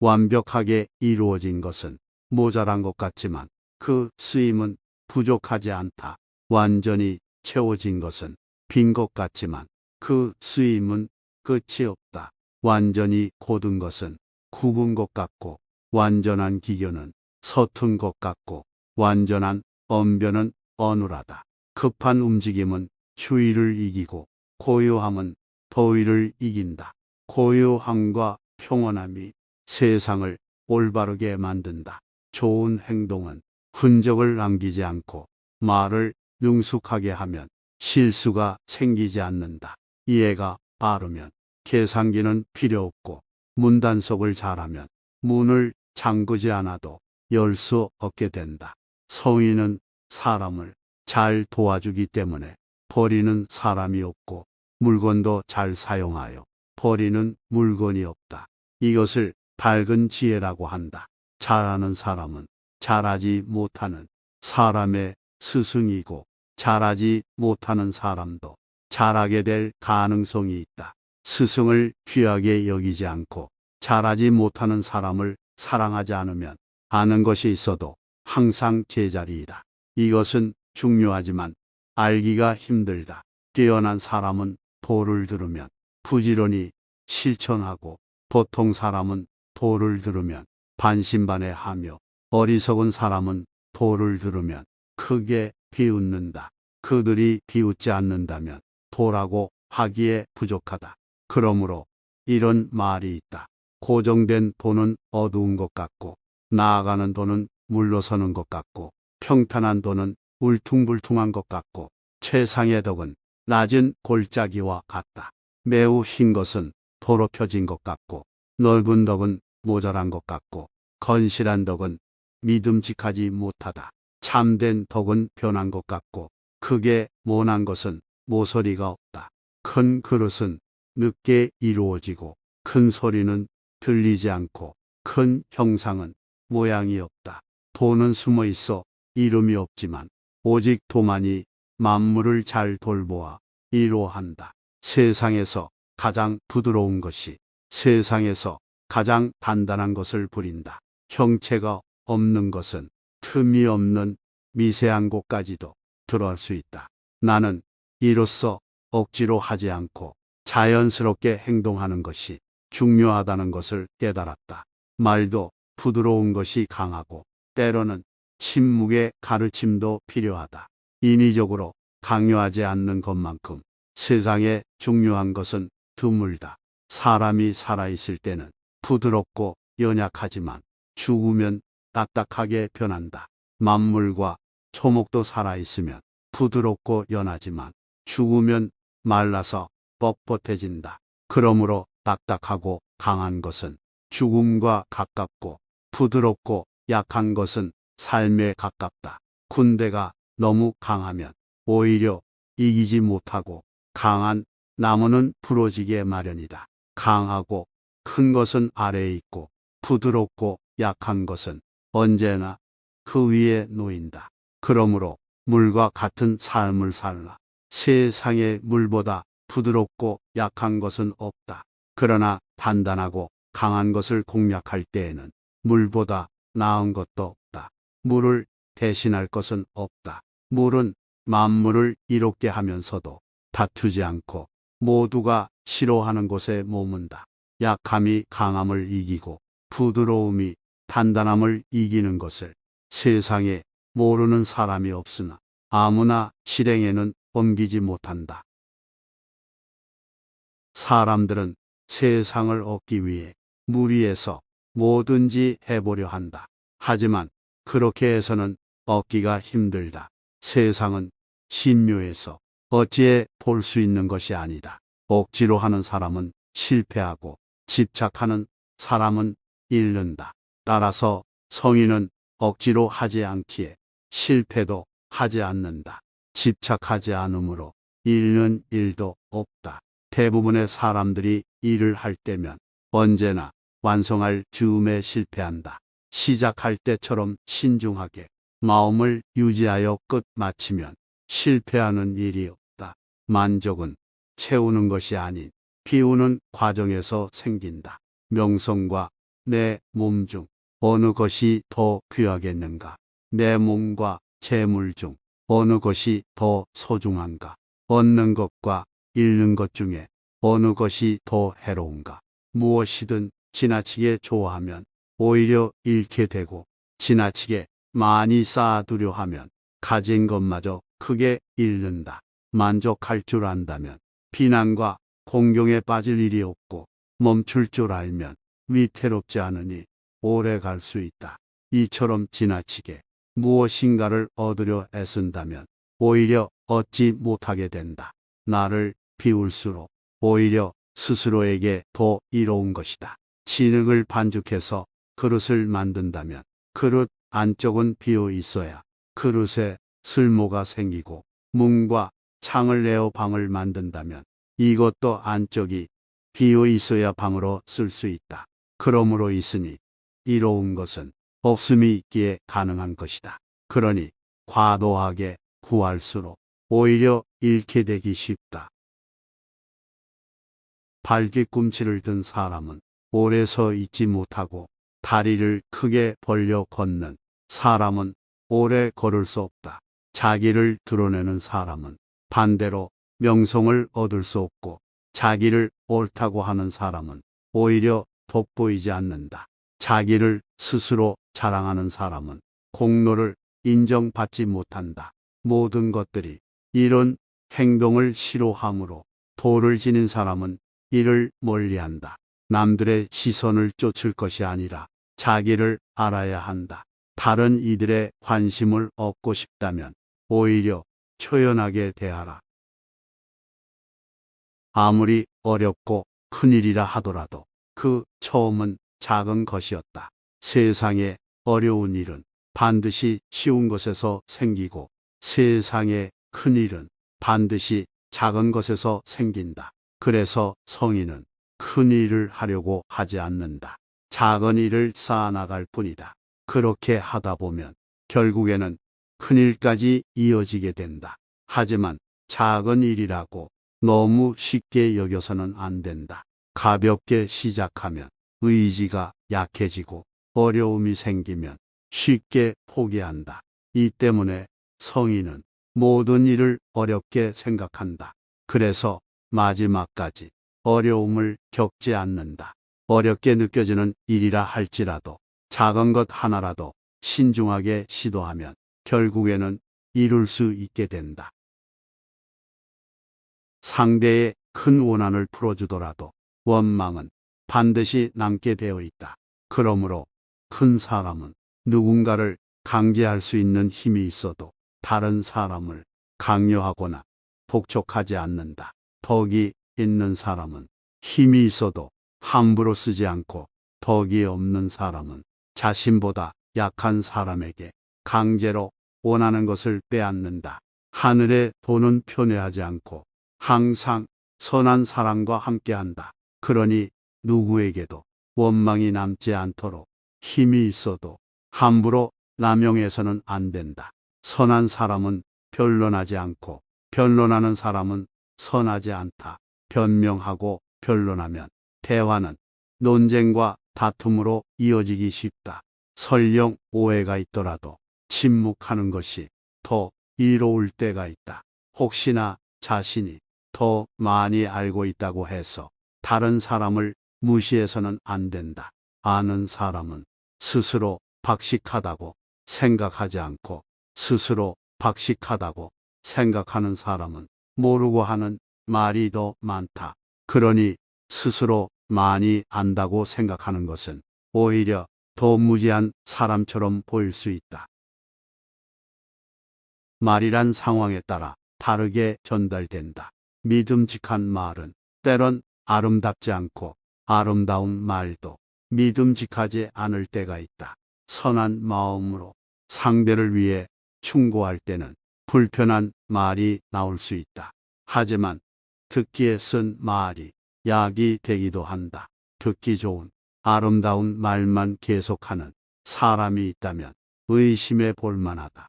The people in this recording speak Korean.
완벽하게 이루어진 것은 모자란 것 같지만 그 쓰임은 부족하지 않다. 완전히 채워진 것은 빈 것 같지만 그 쓰임은 끝이 없다. 완전히 곧은 것은 굽은 것 같고 완전한 기교는 서툰 것 같고 완전한 언변은 어눌하다. 급한 움직임은 추위를 이기고 고요함은 더위를 이긴다. 고요함과 평온함이 세상을 올바르게 만든다. 좋은 행동은 흔적을 남기지 않고 말을 능숙하게 하면 실수가 생기지 않는다. 이해가 바르면 계산기는 필요 없고 문단속을 잘하면 문을 잠그지 않아도 열 수 없게 된다. 성인은 사람을 잘 도와주기 때문에 버리는 사람이 없고 물건도 잘 사용하여 버리는 물건이 없다. 이것을 밝은 지혜라고 한다. 잘하는 사람은 잘하지 못하는 사람의 스승이고 잘하지 못하는 사람도 잘하게 될 가능성이 있다. 스승을 귀하게 여기지 않고 잘하지 못하는 사람을 사랑하지 않으면 아는 것이 있어도 항상 제자리이다. 이것은 중요하지만 알기가 힘들다. 뛰어난 사람은 도를 들으면 부지런히 실천하고 보통 사람은 도를 들으면 반신반의하며 어리석은 사람은 도를 들으면 크게 비웃는다. 그들이 비웃지 않는다면 도라고 하기에 부족하다. 그러므로 이런 말이 있다. 고정된 도는 어두운 것 같고 나아가는 도는 물러서는 것 같고 평탄한 도는 울퉁불퉁한 것 같고 최상의 덕은 낮은 골짜기와 같다. 매우 흰 것은 더럽혀진 것 같고 넓은 덕은 모자란 것 같고 건실한 덕은 믿음직하지 못하다. 참된 덕은 변한 것 같고 크게 모난 것은 모서리가 없다. 큰 그릇은 늦게 이루어지고 큰 소리는 들리지 않고 큰 형상은 모양이 없다. 도는 숨어 있어 이름이 없지만 오직 도만이 만물을 잘 돌보아 이루어한다. 세상에서 가장 부드러운 것이 세상에서 가장 단단한 것을 부린다. 형체가 없는 것은 틈이 없는 미세한 곳까지도 들어갈 수 있다. 나는 이로써 억지로 하지 않고 자연스럽게 행동하는 것이 중요하다는 것을 깨달았다. 말도 부드러운 것이 강하고 때로는 침묵의 가르침도 필요하다. 인위적으로 강요하지 않는 것만큼 세상에 중요한 것은 드물다. 사람이 살아있을 때는 부드럽고 연약하지만 죽으면 딱딱하게 변한다. 만물과 초목도 살아있으면 부드럽고 연하지만 죽으면 말라서 뻣뻣해진다. 그러므로 딱딱하고 강한 것은 죽음과 가깝고 부드럽고 약한 것은 삶에 가깝다. 군대가 너무 강하면 오히려 이기지 못하고 강한 나무는 부러지게 마련이다. 강하고 큰 것은 아래에 있고 부드럽고 약한 것은 언제나 그 위에 놓인다. 그러므로 물과 같은 삶을 살라. 세상에 물보다 부드럽고 약한 것은 없다. 그러나 단단하고 강한 것을 공략할 때에는 물보다 나은 것도 없다. 물을 대신할 것은 없다. 물은 만물을 이롭게 하면서도 다투지 않고 모두가 싫어하는 곳에 머문다. 약함이 강함을 이기고 부드러움이 단단함을 이기는 것을 세상에 모르는 사람이 없으나 아무나 실행에는 옮기지 못한다. 사람들은 세상을 얻기 위해 무리해서 뭐든지 해보려 한다. 하지만 그렇게 해서는 얻기가 힘들다. 세상은 신묘해서 어찌해 볼 수 있는 것이 아니다. 억지로 하는 사람은 실패하고 집착하는 사람은 잃는다. 따라서 성인은 억지로 하지 않기에 실패도 하지 않는다. 집착하지 않으므로 잃는 일도 없다. 대부분의 사람들이 일을 할 때면 언제나 완성할 즈음에 실패한다. 시작할 때처럼 신중하게 마음을 유지하여 끝 마치면 실패하는 일이 없다. 만족은 채우는 것이 아닌 비우는 과정에서 생긴다. 명성과 내 몸 중 어느 것이 더 귀하겠는가? 내 몸과 재물 중 어느 것이 더 소중한가? 얻는 것과 잃는 것 중에 어느 것이 더 해로운가? 무엇이든 지나치게 좋아하면 오히려 잃게 되고, 지나치게 많이 쌓아두려 하면 가진 것마저 크게 잃는다. 만족할 줄 안다면 비난과 공경에 빠질 일이 없고, 멈출 줄 알면 위태롭지 않으니 오래 갈 수 있다. 이처럼 지나치게 무엇인가를 얻으려 애쓴다면 오히려 얻지 못하게 된다. 나를 비울수록 오히려 스스로에게 더 이로운 것이다. 진흙을 반죽해서 그릇을 만든다면 그릇 안쪽은 비어 있어야 그릇에 쓸모가 생기고, 문과 창을 내어 방을 만든다면 이것도 안쪽이 비어 있어야 방으로 쓸 수 있다. 그러므로 있으니 이로운 것은 없음이 있기에 가능한 것이다. 그러니 과도하게 구할수록 오히려 잃게 되기 쉽다. 발뒤꿈치를 든 사람은 오래 서 있지 못하고, 다리를 크게 벌려 걷는 사람은 오래 걸을 수 없다. 자기를 드러내는 사람은 반대로 명성을 얻을 수 없고, 자기를 옳다고 하는 사람은 오히려 돋보이지 않는다. 자기를 스스로 자랑하는 사람은 공로를 인정받지 못한다. 모든 것들이 이런 행동을 싫어하므로 도를 지닌 사람은 이를 멀리한다. 남들의 시선을 쫓을 것이 아니라 자기를 알아야 한다. 다른 이들의 관심을 얻고 싶다면 오히려 초연하게 대하라. 아무리 어렵고 큰일이라 하더라도 그 처음은 작은 것이었다. 세상에 어려운 일은 반드시 쉬운 것에서 생기고, 세상에 큰 일은 반드시 작은 것에서 생긴다. 그래서 성인은 큰 일을 하려고 하지 않는다. 작은 일을 쌓아나갈 뿐이다. 그렇게 하다 보면 결국에는 큰 일까지 이어지게 된다. 하지만 작은 일이라고 너무 쉽게 여겨서는 안 된다. 가볍게 시작하면 의지가 약해지고, 어려움이 생기면 쉽게 포기한다. 이 때문에 성인은 모든 일을 어렵게 생각한다. 그래서 마지막까지 어려움을 겪지 않는다. 어렵게 느껴지는 일이라 할지라도 작은 것 하나라도 신중하게 시도하면 결국에는 이룰 수 있게 된다. 상대의 큰 원한을 풀어주더라도 원망은 반드시 남게 되어 있다. 그러므로 큰 사람은 누군가를 강제할 수 있는 힘이 있어도 다른 사람을 강요하거나 독촉하지 않는다. 덕이 있는 사람은 힘이 있어도 함부로 쓰지 않고, 덕이 없는 사람은 자신보다 약한 사람에게 강제로 원하는 것을 빼앗는다. 하늘의 도는 편애하지 않고 항상 선한 사람과 함께한다. 그러니 누구에게도 원망이 남지 않도록 힘이 있어도 함부로 남용해서는 안 된다. 선한 사람은 변론하지 않고, 변론하는 사람은 선하지 않다. 변명하고 변론하면 대화는 논쟁과 다툼으로 이어지기 쉽다. 설령 오해가 있더라도 침묵하는 것이 더 이로울 때가 있다. 혹시나 자신이 더 많이 알고 있다고 해서 다른 사람을 무시해서는 안 된다. 아는 사람은 스스로 박식하다고 생각하지 않고, 스스로 박식하다고 생각하는 사람은 모르고 하는 말이 더 많다. 그러니 스스로 많이 안다고 생각하는 것은 오히려 더 무지한 사람처럼 보일 수 있다. 말이란 상황에 따라 다르게 전달된다. 믿음직한 말은 때론 아름답지 않고, 아름다운 말도 믿음직하지 않을 때가 있다. 선한 마음으로 상대를 위해 충고할 때는 불편한 말이 나올 수 있다. 하지만 듣기에 쓴 말이 약이 되기도 한다. 듣기 좋은 아름다운 말만 계속하는 사람이 있다면 의심해 볼 만하다.